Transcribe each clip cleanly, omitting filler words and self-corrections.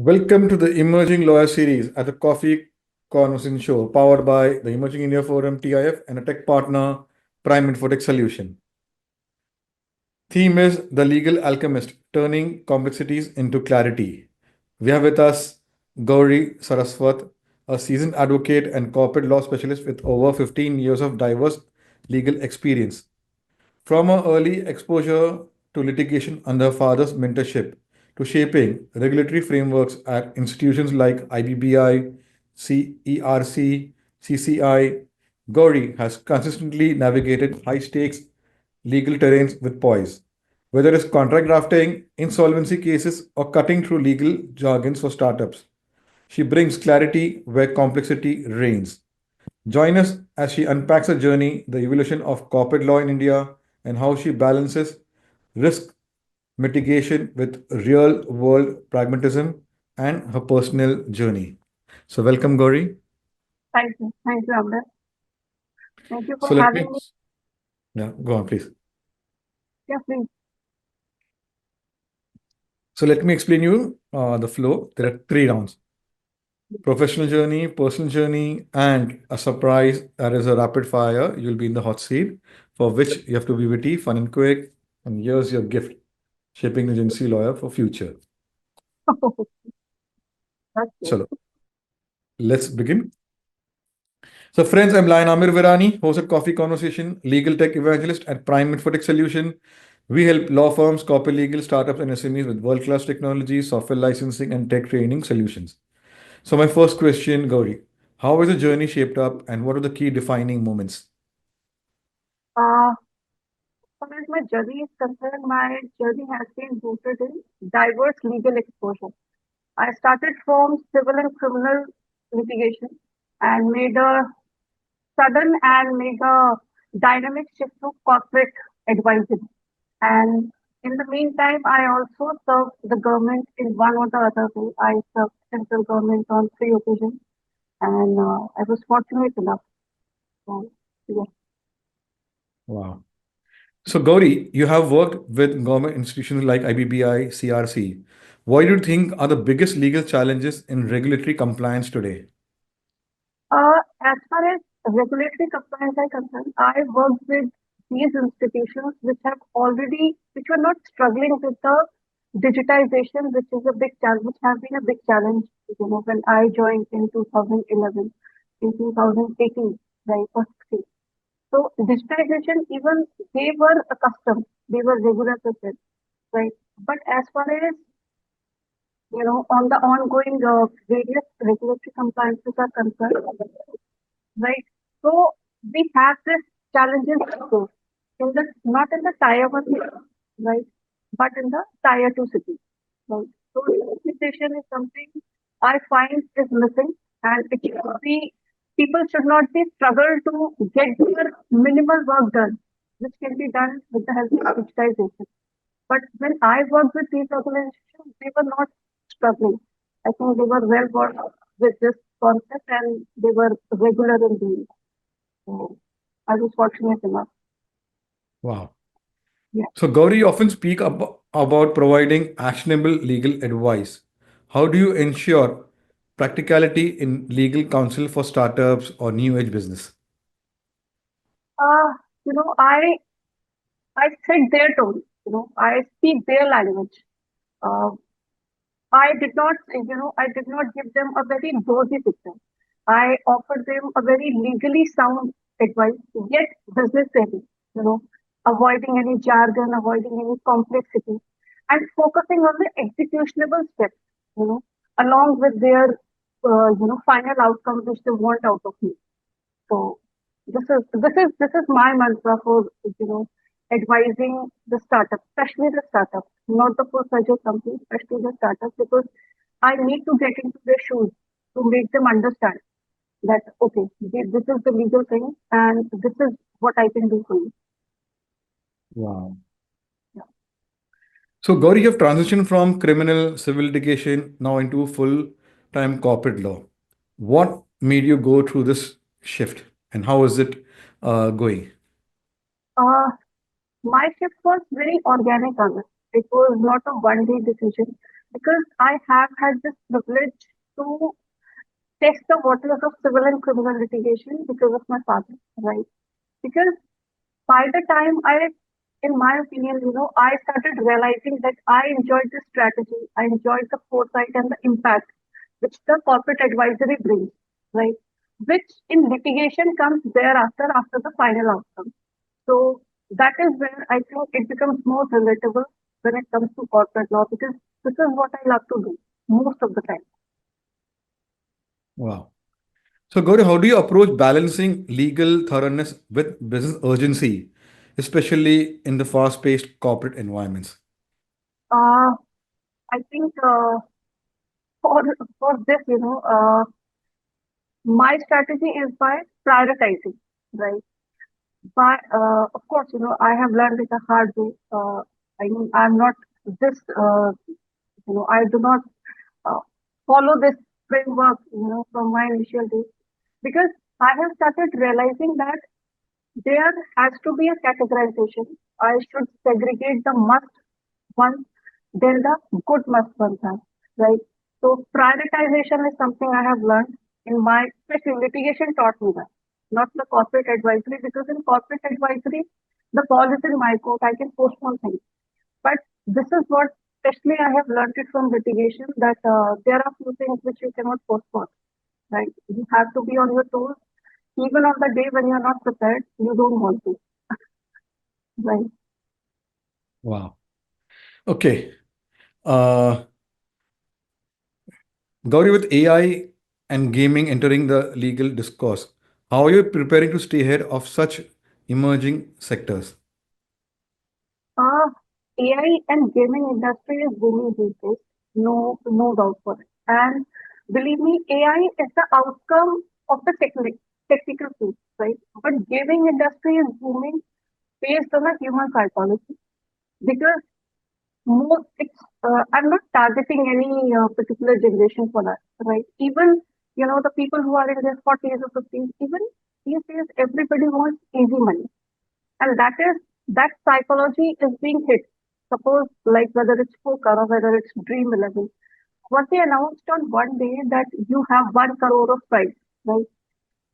Welcome to the Emerging Lawyer series at the Coffee Conversation Show, powered by the Emerging India Forum TIF and a tech partner, Prime Infotech Solution. Theme is The Legal Alchemist, turning complexities into clarity. We have with us Gauri Saraswat, a seasoned advocate and corporate law specialist with over 15 years of diverse legal experience. From her early exposure to litigation under her father's mentorship to shaping regulatory frameworks at institutions like IBBI, CERC, CCI, Gauri has consistently navigated high stakes legal terrains with poise. Whether it's contract drafting, insolvency cases, or cutting through legal jargons for startups, she brings clarity where complexity reigns. Join us as she unpacks her journey, the evolution of corporate law in India, and how she balances risk mitigation with real world pragmatism and her personal journey. So, welcome, Gauri. Thank you. Thank you, Amber. Thank you for So, let me, having me. yeah, go on, please. Yeah, please. So, let me explain you the flow. There are three rounds: professional journey, personal journey, and a surprise that is a rapid fire. You'll be in the hot seat, for which you have to be witty, fun, and quick. And here's your gift: shaping the agency lawyer for future. That's good. So, let's begin. So, friends, I'm Lion Amir Virani, host at Coffee Conversation, legal tech evangelist at Prime Infotech Solution. We help law firms, corporate legal startups, and SMEs with world class technology, software licensing, and tech training solutions. So, my first question, Gauri, how has the journey shaped up, and what are the key defining moments? Uh, as far as my journey is concerned, my journey has been rooted in diverse legal exposure. I started from civil and criminal litigation and made a sudden and made a dynamic shift to corporate advisory. And in the meantime, I also served the government in one or the other way. I served central government on three occasions, and I was fortunate enough. So, yes. Wow. So, Gauri, you have worked with government institutions like IBBI, CRC. What do you think are the biggest legal challenges in regulatory compliance today? As far as regulatory compliance are concerned, I worked with these institutions which were not struggling with the digitization, which is a big challenge, which has been a big challenge, when I joined in 2011, in 2018, right, or 16. So digitization, even they were accustomed, they were regular with it, right? But as far as on the ongoing various regulatory compliances are concerned, right? So we have this challenges also in the not in the tier one, right, but in the tier two cities, right? So digitization is something I find is missing, and it should be people should not be struggle to get their minimal work done, which can be done with the help of digitization. But when I worked with these organizations, they were not struggling. I think they were well versed with this concept and they were regular in doing it. So I was fortunate enough. Wow. Yeah. So, Gauri, you often speak about providing actionable legal advice. How do you ensure practicality in legal counsel for startups or new age business? Uh, you know, I set their tone. I speak their language. Uh, I did not give them a very rosy picture. I offered them a very legally sound advice, yet business savvy, you know, avoiding any jargon, avoiding any complexity, and focusing on the executionable steps, you know, along with their, final outcome which they want out of me. So this is my mantra for advising the startup, especially the startup, not the full-fledged company, especially the startup, because I need to get into their shoes to make them understand that okay, this is the legal thing and this is what I can do for you. Wow. Yeah. So, Gauri, you have transitioned from criminal civil litigation now into full time corporate law. What made you go through this shift and how is it going? Uh, my shift was very organic on it. It was not a one-day decision. because I have had this privilege to test the waters of civil and criminal litigation because of my father, right? Because by the time in my opinion, I started realizing that I enjoyed the strategy, I enjoyed the foresight and the impact which the corporate advisory brings, right? Which in litigation comes thereafter after the final outcome. So that is where I think it becomes more relatable when it comes to corporate law because this is what I love to do most of the time. Wow. So, Gauri, how do you approach balancing legal thoroughness with business urgency, especially in the fast paced corporate environments? Uh, I think for for this, my strategy is by prioritizing, right? But of course, I have learned it a hard way. I mean, I'm not this, I do not uh, follow this framework, from my initial days because I have started realizing that there has to be a categorization. I should segregate the must ones, then the good must ones are, right? So prioritization is something I have learned in my, especially litigation taught me that, not the corporate advisory, because in corporate advisory, the ball is in my court, I can postpone things. But this is what, especially I have learned it from litigation, that there are few things which you cannot postpone, right? You have to be on your toes, even on the day when you're not prepared, you don't want to, right? Wow. Okay. Uh, Gauri, with AI and gaming entering the legal discourse, how are you preparing to stay ahead of such emerging sectors? Uh, AI and gaming industry is booming these days, no doubt for it. And believe me, AI is the outcome of the technical tools, right? But gaming industry is booming based on a human psychology because it's I'm not targeting any particular generation for that, right? Even the people who are in their 40s or 50s, even these days, everybody wants easy money, and that psychology is being hit. Suppose like whether it's poker or whether it's Dream 11, what they announced on one day that you have 1 crore of prize, right?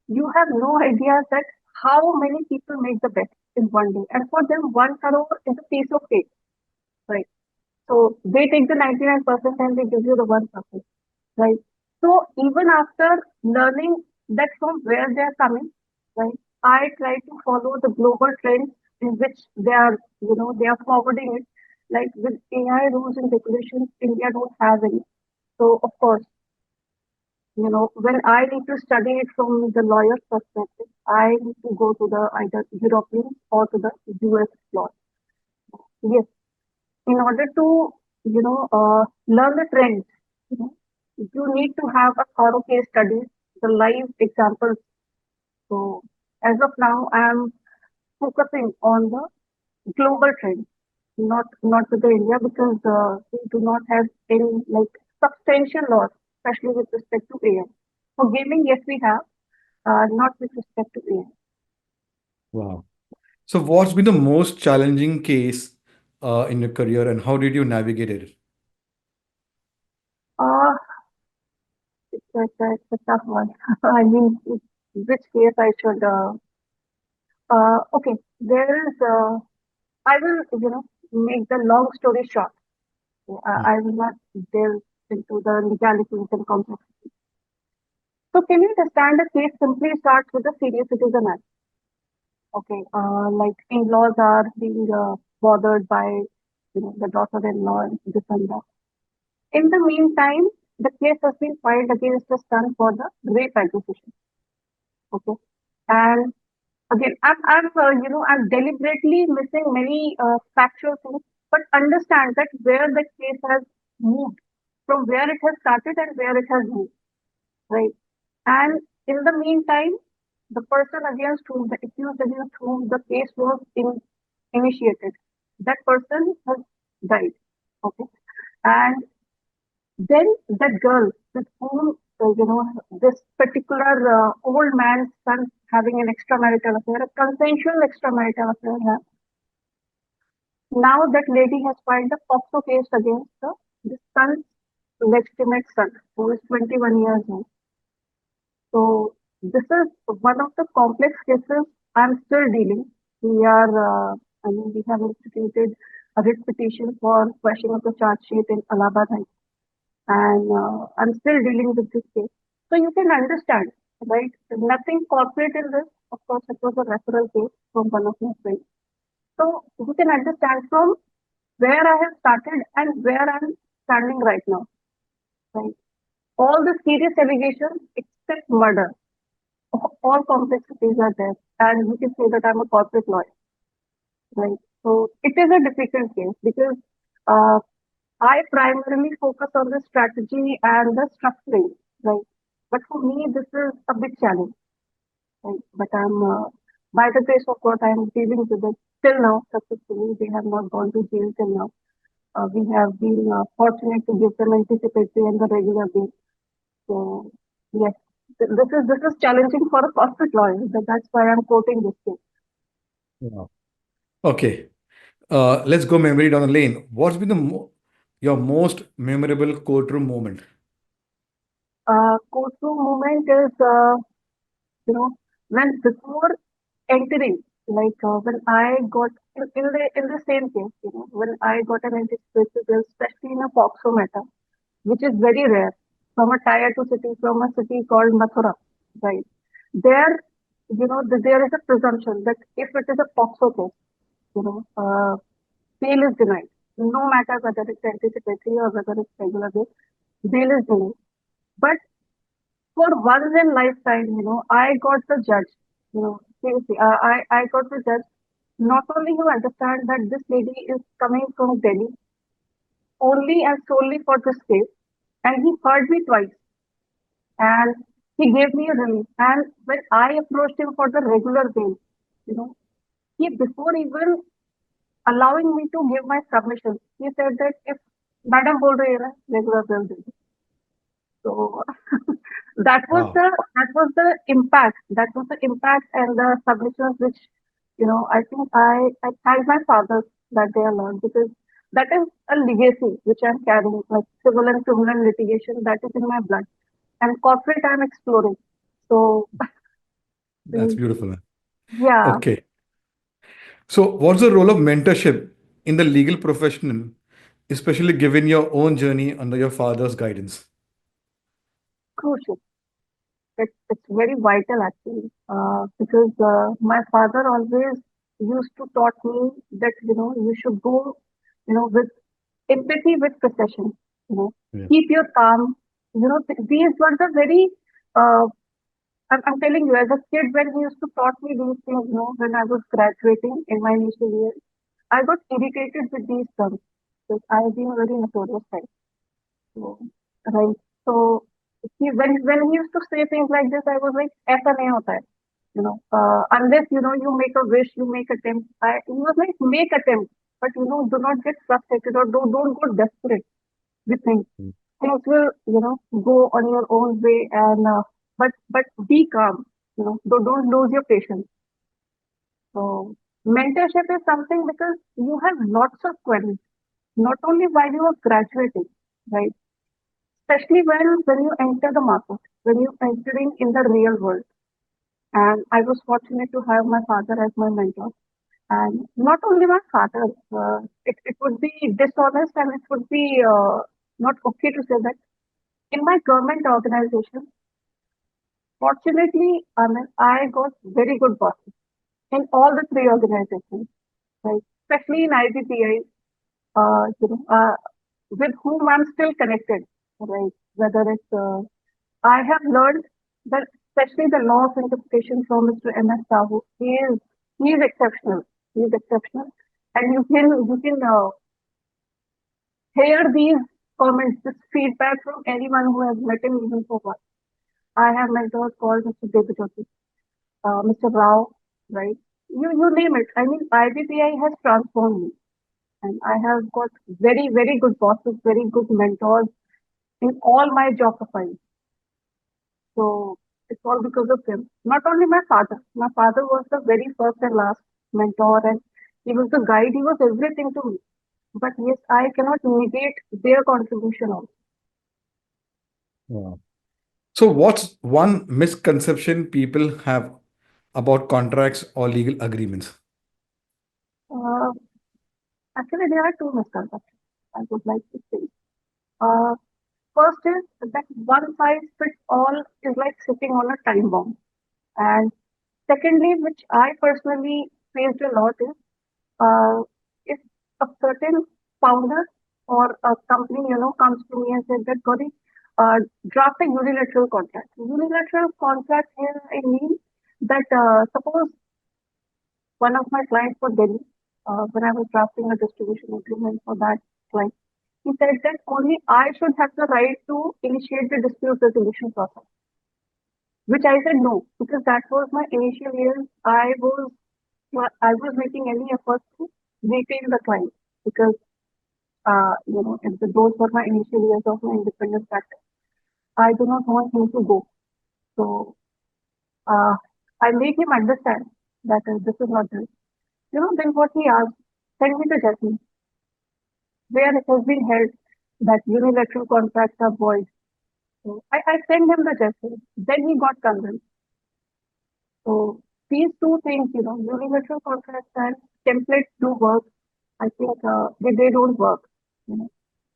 You have no idea that how many people make the bet in one day, and for them 1 crore is a piece of cake, right? So they take the 99% and they give you the 1%, right? So even after learning that from where they are coming, right, I try to follow the global trends in which they are forwarding it. Like with AI rules and regulations, India don't have any. So of course, when I need to study it from the lawyer's perspective, I need to go to the either European or to the US law. Yes, in order to learn the trends, you know, you need to have a thorough case studies, the live examples. So as of now, I am focusing on the global trends, not with the India because we do not have any like substantial laws, especially with respect to AI. For gaming, yes, we have, not with respect to AI. Wow. So, what's been the most challenging case in your career, and how did you navigate it? Uh, it's a tough one. I mean, which case I should. Okay, there is. I will, make the long story short. Hmm. I will not delve into the legalities and complexities. So, can you understand a case simply starts with a serious citizen act? Okay, like in-laws are being bothered by, the daughter-in-law and this and that. In the meantime, the case has been filed against the son for the rape accusation. Okay, and again, I'm deliberately missing many factual things, but understand that where the case has moved, from where it has started and where it has moved, right? And in the meantime, the person against whom, the accused against whom the case was initiated, that person has died, okay? And then that girl with whom, this particular old man's son having an extramarital affair, a consensual extramarital affair, now that lady has filed a POXO case against the the son's legitimate son, who is 21 years old. So this is one of the complex cases I'm still dealing. We are, we have instituted a writ petition for questioning of the charge sheet in Allahabad High, and I'm still dealing with this case. So you can understand, right? Nothing corporate in this. Of course, it was a referral case from one of my friends. So you can understand from where I have started and where I'm standing right now, right? All the serious allegations except murder, all complexities are there, and you can say that I'm a corporate lawyer, right? So it is a difficult case because uh, I primarily focus on the strategy and the structuring, right? But for me, this is a big challenge, right? But by the grace of God, I'm dealing with it till now successfully. They have not gone to jail till now. We have been fortunate to give them anticipatory and the regular bail. So yes, this is challenging for a corporate lawyer. That's why I'm quoting this case. Wow. Okay. Let's go memory down the lane. What's been your most memorable courtroom moment? Courtroom moment is you know when before entering, like when I got in the same case, when I got an anticipatory bail, especially in a POXO matter, which is very rare, from a tier two city, from a city called Mathura, right? There, there is a presumption that if it is a POXO case, you know, uh, bail is denied, no matter whether it's anticipatory or whether it's regular bail is denied. But for once in lifetime, I got the judge, seriously, I got the judge. Not only you understand that this lady is coming from Delhi only and solely for this case, and he heard me twice, and he gave me a relief. And when I approached him for the regular bail, you know, he before even allowing me to give my submission, he said that if Madam bol rahi hai, na, regular bail de do. So Wow. that was the impact. That was the impact and the submissions which, I think I thank my father that they are learned because that is a legacy which I'm carrying, like civil and criminal litigation, that is in my blood. And corporate I'm exploring. So That's beautiful, man. yeah, Okay. So, what's the role of mentorship in the legal profession, especially given your own journey under your father's guidance? crucial. It's very vital actually, because my father always used to taught me that you should go, with empathy with precision. You know, Yeah. keep your calm. These were the very. Uh, I'm telling you, as a kid, when he used to taught me these things, when I was graduating in my initial years, I got irritated with these terms because I have been a very notorious type. So, right. So when he used to say things like this, I was like, "ऐसा नहीं होता है." Unless you make a wish, you make attempt. He was like, make attempt, but do not get frustrated or don't go desperate with things. Mm. Things will go on your own way, and but be calm. Don't lose your patience. So mentorship is something because you have lots of queries, not only while you are graduating, right? Especially when you enter the market, when you're entering in the real world. And I was fortunate to have my father as my mentor. And not only my father, it would be dishonest and it would be not okay to say that in my government organization, fortunately, I got very good bosses in all the three organizations, right? Especially in IBBI, with whom I'm still connected, right? Whether it's I have learned that especially the law of interpretation from Mr. M.S. Sahu, he is exceptional. He is exceptional, and you can hear these comments, this feedback from anyone who has met him even for once. I have mentors called Mr. Devajoti, Mr. Rao, right? You name it. I mean, IBBI has transformed me, and I have got very very good bosses, very good mentors in all my job profiles. So it's all because of him. Not only my father. My father was the very first and last mentor, and he was the guide. He was everything to me. but yes, I cannot negate their contribution also. Wow. So, what's one misconception people have about contracts or legal agreements? Uh, Actually, there are two misconceptions I would like to say. Uh, First is that one size fits all is like sitting on a time bomb. And secondly, which I personally faced a lot is uh, if a certain founder or a company, comes to me and says that, Gauri, draft a unilateral contract. Unilateral contract here, I mean that suppose one of my clients for Delhi, when I was drafting a distribution agreement for that client, he said that only I should have the right to initiate the dispute resolution process, which I said no, because that was my initial years. I was making any effort to retain the client because those were my initial years of my independent practice. I do not want him to go. So uh, I made him understand that this is not this. Then what he asked, send me the judgment where it has been held that unilateral contracts are void. So I sent him the judgment. Then he got convinced. So these two things, unilateral contracts and templates do work. I think they don't work. You know,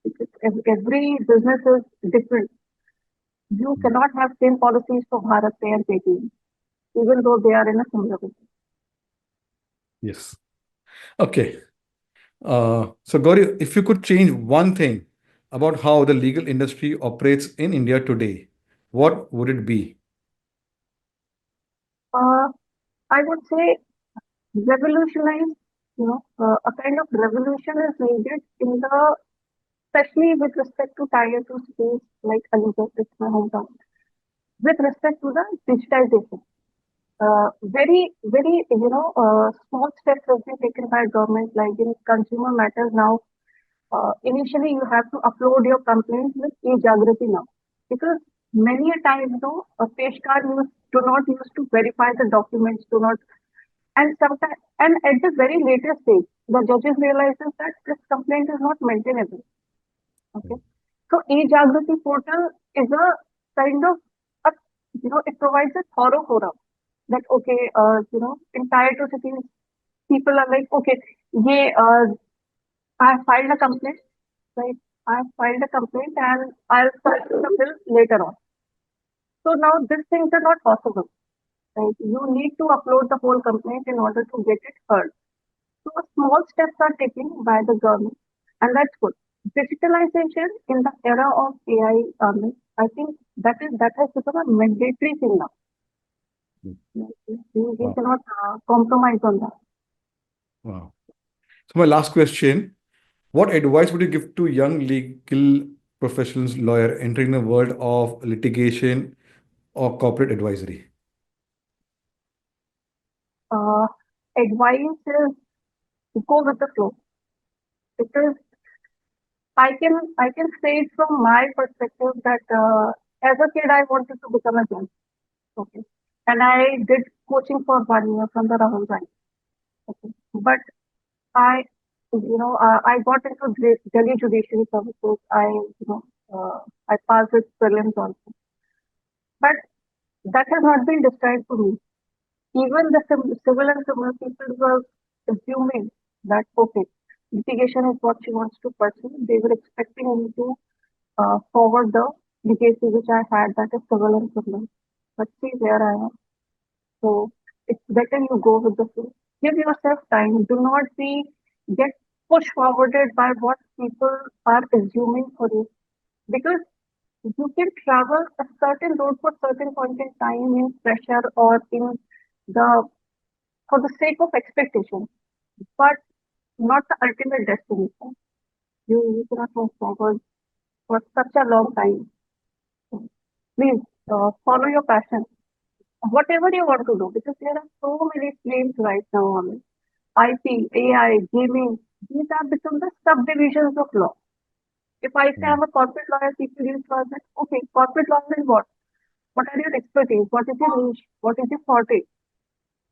because every business is different. You cannot have same policies for Bharat Pay and Paytm, even though they are in a similar business. Yes. Okay. So, Gauri, if you could change one thing about how the legal industry operates in India today, what would it be? Uh, I would say revolutionize. A kind of revolution is needed in the, especially with respect to tier two cities like Aligarh, it's my hometown. With respect to the digitization, very small steps have been taken by government, like in consumer matters now. Initially, you have to upload your complaints with e-Jagrati now, because many a time, a peshkar use do not use to verify the documents, do not, and sometimes, and at the very later stage, the judges realizes that this complaint is not maintainable. Okay, so e-Jagrati portal is a kind of a, it provides a thorough forum that okay, in tier two cities, people are like, okay, yeah, I filed a complaint, right? I filed a complaint and I'll file the bill later on. So now these things are not possible, right? You need to upload the whole complaint in order to get it heard. So small steps are taken by the government, and that's good. Digitalization in the era of AI, I think that has become a mandatory thing now. We Wow. cannot compromise on that. Wow. So, my last question, what advice would you give to young legal professionals, lawyer entering the world of litigation or corporate advisory? Uh, Advice is go with the flow, because I can say it from my perspective that as a kid I wanted to become a judge. Okay, and I did coaching for 1 year from the Rahul Rai. Okay, but I I got into Delhi Judiciary Services. I passed with prelims also, but that has not been described to me. Even the civil and criminal people were assuming that okay, litigation is what she wants to pursue. They were expecting me to forward the legacy which I had, that is civil and criminal. But see where I am. So it's better you go with the flow. Give yourself time. Do not be get pushed forwarded by what people are assuming for you. Because you can travel a certain road for certain point in time in pressure or in the for the sake of expectation, but not the ultimate destination. You cannot move forward for such a long time. So please follow your passion, whatever you want to do, because there are so many streams right now on it. IP, AI, gaming, these have become the subdivisions of law. If I say I'm a corporate lawyer, people use that, okay, corporate law is what? What are your expertise? What is your niche? What is your forte?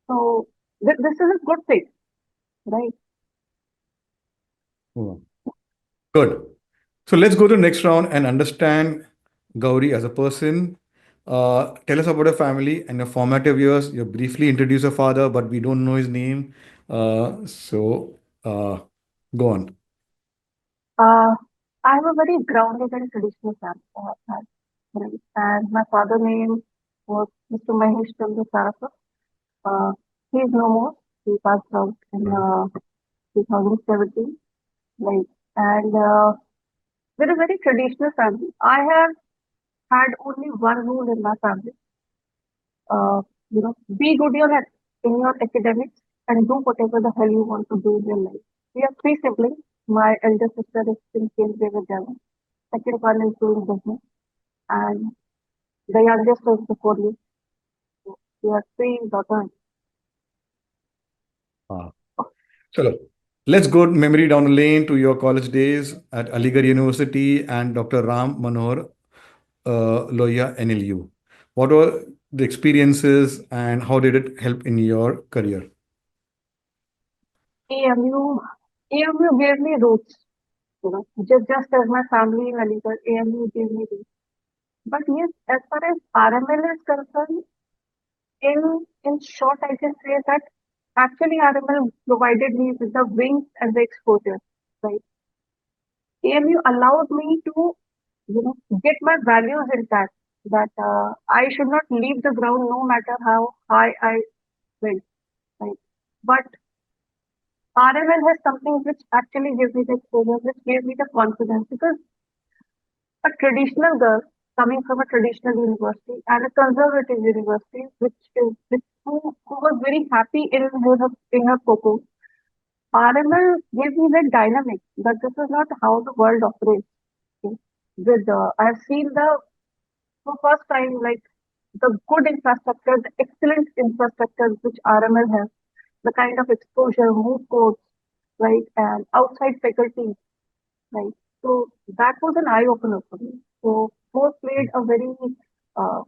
So this is a good thing, right? Wow. Good. So let's go to the next round and understand Gauri as a person. Tell us about your family and your formative years. You briefly introduce your father, but we don't know his name. So go on. Uh, I have a very grounded and traditional family, and my father name was Mr. Mahesh Chandra Saraswat. Uh, he is no more. He passed out in Mhm. 2017. Like, and we're a very traditional family. I have had only one rule in my family. Uh, be good in your academics and do whatever the hell you want to do in your life. We have three siblings. My elder sister is in Cambridge with them. Second one is doing business, and the youngest is before you. So we have three daughters. Ah. Chalo. Let's go memory down the lane to your college days at Aligarh University and Dr. Ram Manohar Loya NLU. What were the experiences and how did it help in your career? AMU, AMU gave me roots. Just as my family in Aligarh, AMU gave me roots. But yes, as far as RML is concerned, in short, I can say that actually RML provided me with the wings and the exposure. Right, AMU allowed me to get my values intact. That I should not leave the ground no matter how high I went. Right, but RML has something which actually gives me the exposure, which gave me the confidence because a traditional girl coming from a traditional university and a conservative university, who was very happy in her cocoon. RML gave me the dynamic that this is not how the world operates. Okay? With I've seen for first time like the good infrastructure, the excellent infrastructure which RML has, the kind of exposure, moot courts, right, and outside faculty, right. So that was an eye opener for me. So both played a very uh,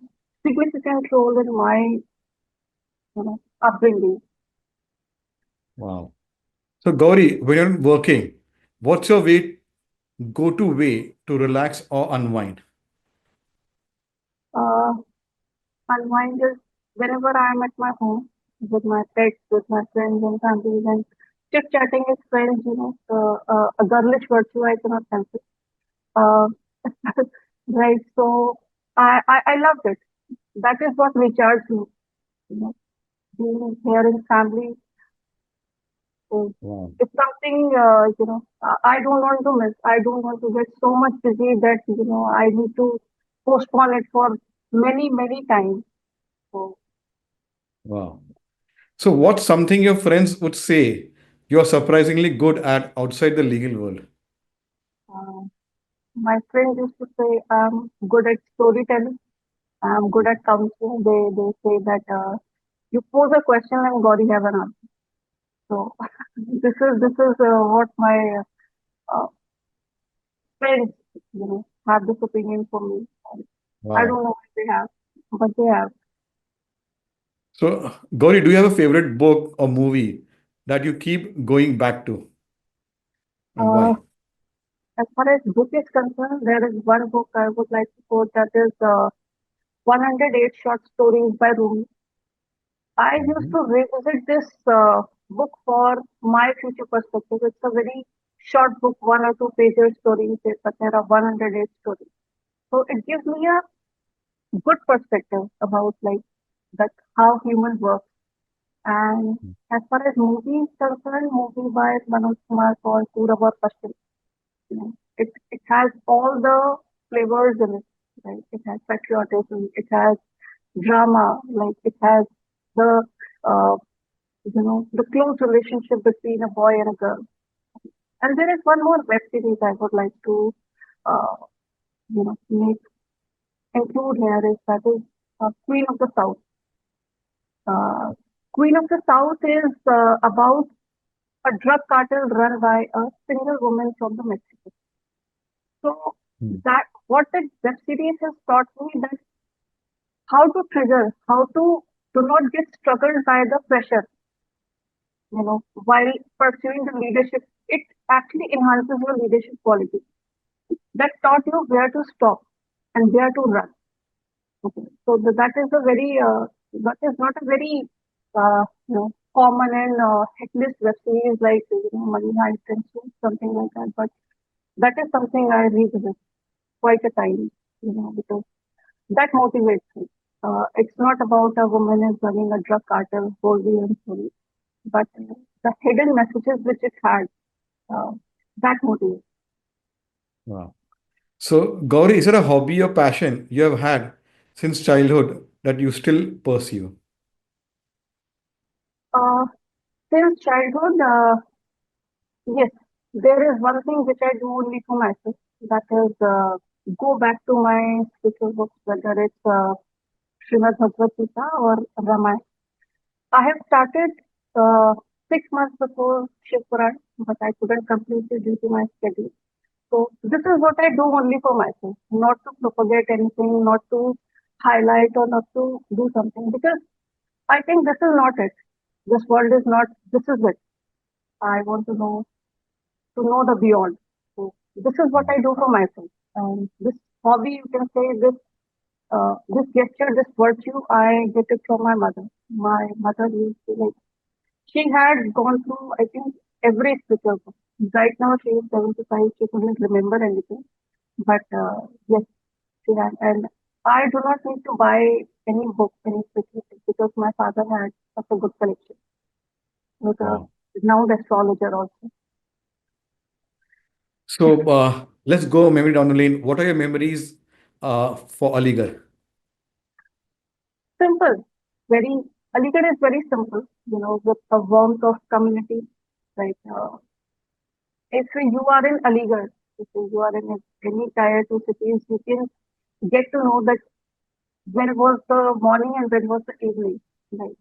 significant role in my upbringing. Wow. So Gauri, when you're working, what's your go-to way to relax or unwind? Uh, Unwind is whenever I am at my home with my pets, with my friends and family, and chit chatting with friends. A girlish virtue I cannot help it. Uh, right. So I loved it. That is what recharged me. You know, being here in family is Wow. it's something I don't want to miss. I don't want to get so much busy that I need to postpone it for many times. So Wow. So what's something your friends would say you're surprisingly good at outside the legal world? uh, my friends used to say I'm good at storytelling. I'm good at counseling. They say that you pose a question and God you have an answer. So this is what my uh, friends have this opinion for me. I Wow. don't know what they have, but they have. So Gauri, do you have a favorite book or movie that you keep going back to and Uh, why? as far as book is concerned, there is one book I would like to quote that is 108 Short Stories by Rumi. I used Mhm. to revisit this book for my future perspective. It's a very short book, one or two pages stories, but there are 108 stories. So it gives me a good perspective about like that how human works. And as far as movies concerned, movie by Manoj Kumar called Purava Pashchim. It has all the flavors in it, right? It has patriotism, it has drama, like it has the uh, the close relationship between a boy and a girl. And there is one more web series I would like to uh, make include here is that is Queen of the South. Uh, Queen of the South is about a drug cartel run by a single woman from the Mexico. So Hmm. that what the web series has taught me that how to trigger, how to do not get struggled by the pressure. while pursuing the leadership, it actually enhances your leadership quality. That taught you where to stop and where to run. Okay. So that is a very that is not a very common and checklist web series like Money Heist and something like that. But that is something I revisit quite a time, because that motivates me. It's not about a woman is running a drug cartel, boldly and slowly, but the hidden messages which it had, uh, that motivates. Wow. So, Gauri, is there a hobby or passion you have had since childhood that you still pursue? Uh, since childhood, yes, there is one thing which I do only for myself. That is, go back to my spiritual books, whether it's Srimad Bhagavad Gita or Ramayana. I have started uh, 6 months before Shiv Puran, but I couldn't complete it due to my schedule. So this is what I do only for myself, not to propagate anything, not to highlight or not to do something, because I think this is not it. This world is not. This is it. I want to know the beyond. So this is what I do for myself. And this hobby, you can say, this gesture, this virtue, I get it from my mother. My mother used to like. She had gone through, I think, every spiritual book. Right now, she is 75. She couldn't remember anything, but yes, she had. And I do not need to buy any book, any spiritual book, because my father had such a good collection. He was a Wow. renowned astrologer also. So, let's go memory down the lane. What are your memories for Aligarh? Simple, very, Aligarh is very simple, with the warmth of community. Like, if you are in Aligarh, if you are in any tier two cities, you can get to know that when was the morning and when was the evening, right?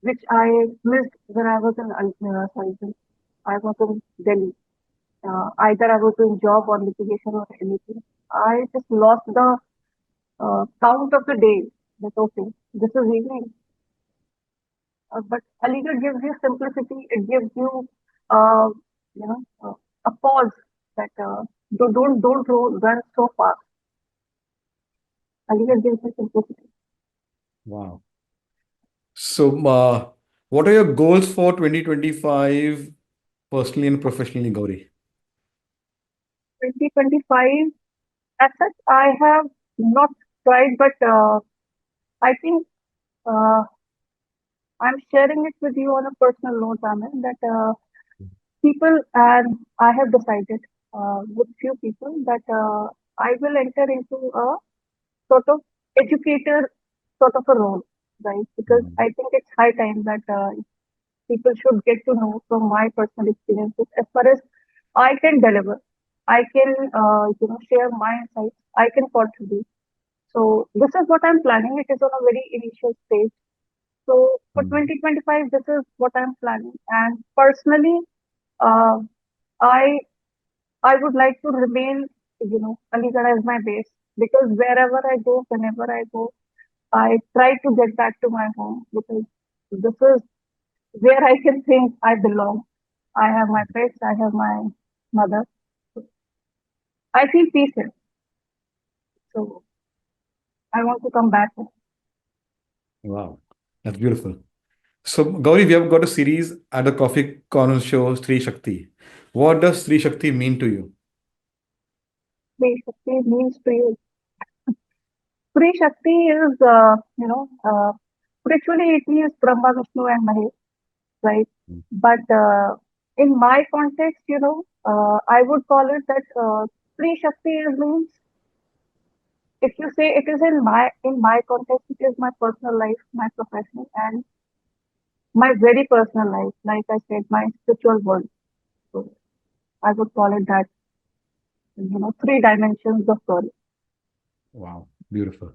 Which I missed when I was in, when I was in Delhi. Either I was doing job or litigation or anything. I just lost the count of the day. That okay, this is evening. But Aligarh gives you simplicity. It gives you, uh, a pause that don't run so fast. Aligarh gives you simplicity. Wow. So, what are your goals for 2025, personally and professionally, Gauri? 2025, as such, I have not tried, but I think uh, I'm sharing it with you on a personal note, Amin, that people and I have decided with few people that I will enter into a sort of educator sort of a role, right? Because Mm. I think it's high time that people should get to know from my personal experiences as far as I can deliver. I can, share my insights. I can contribute. So this is what I'm planning. It is on a very initial stage. So for Mm. 2025, this is what I'm planning. And personally, uh, I I would like to remain, Aligarh as my base, because wherever I go, whenever I go, I try to get back to my home, because this is where I can think I belong. I have my pets, I have my mother. I feel peace here. So I want to come back. Wow. That's beautiful. So, Gauri, we have got a series at the Coffee Corner show, Sri Shakti. What does Sri Shakti mean to you? Sri Shakti means to you. Sri Shakti is, spiritually it means Brahma, Vishnu and Mahesh, right? Mm. But in my context, I would call it that Sri Shakti is means, if you say it is in my context, it is my personal life, my professional, and my very personal life. Like I said, my spiritual world. So I would call it that, three dimensions of story. Wow. Beautiful.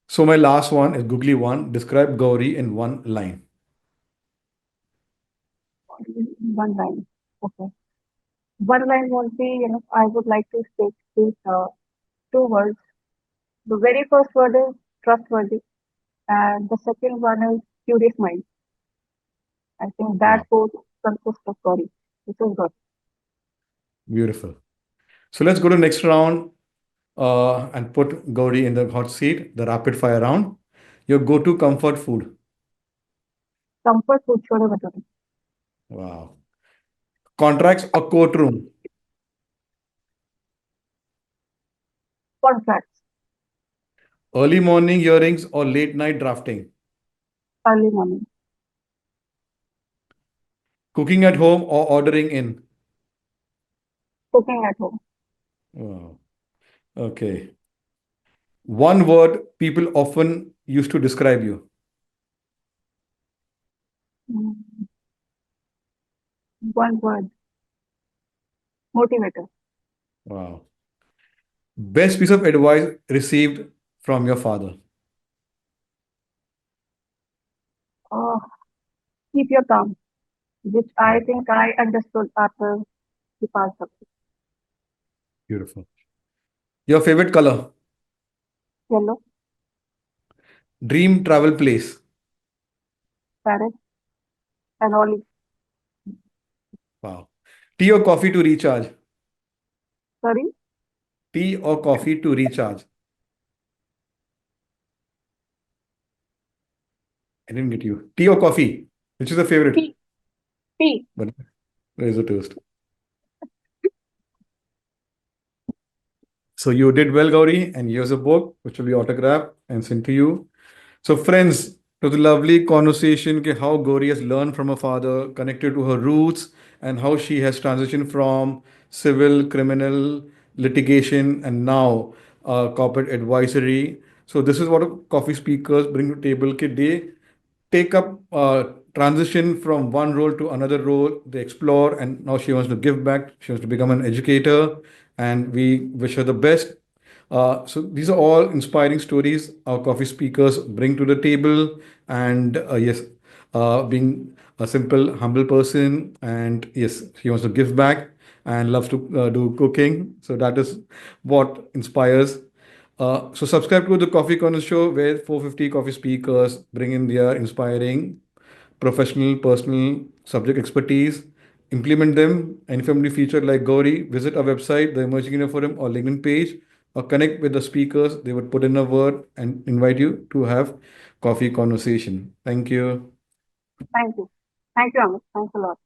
So, my last one is googly one. Describe Gauri in one line. One line. Okay. One line won't be, I would like to state these two words. The very first word is trustworthy, and the second one is curious mind. I think that Wow, both consist of Gauri, which is good. beautiful. So let's go to next round and put Gauri in the hot seat, the rapid fire round. Your go-to comfort food. Comfort food, chole bhature. Wow. Contracts or courtroom. Contracts, Early morning hearings or late night drafting. early morning, Cooking at home or ordering in. cooking at home. Wow. Okay. One word people often use to describe you. Mm, one word, motivator. Wow. Best piece of advice received from your father. Uh, keep your calm, which I Wow. think I understood after he passed away. Beautiful. Your favorite color. Yellow, Dream travel place. parrot, and olive. Wow. Tea or coffee to recharge. Sorry, Tea or coffee to recharge. I didn't get you. Tea or coffee? Which is the favorite? tea, tea. But there's a toast. So you did well, Gauri, and here's a book which will be autographed and sent to you. So, friends, it was a lovely conversation ke how Gauri has learned from her father, connected to her roots, and how she has transitioned from civil, criminal, litigation, and now corporate advisory. So, this is what coffee speakers bring to the table. Ke they take up transition from one role to another role. They explore, and now she wants to give back. She wants to become an educator, and we wish her the best. So these are all inspiring stories our coffee speakers bring to the table, and yes, being a simple, humble person, and yes, she wants to give back and loves to do cooking. So that is what inspires. So subscribe to the Coffee Corner Show where 450 coffee speakers bring in their inspiring professional, personal subject expertise, implement them, and if you have any feature like Gauri, visit our website, the Emerging India Forum or LinkedIn page, or connect with the speakers. They would put in a word and invite you to have coffee conversation. Thank you. Thank you. Thank you, Amit. Thanks a lot.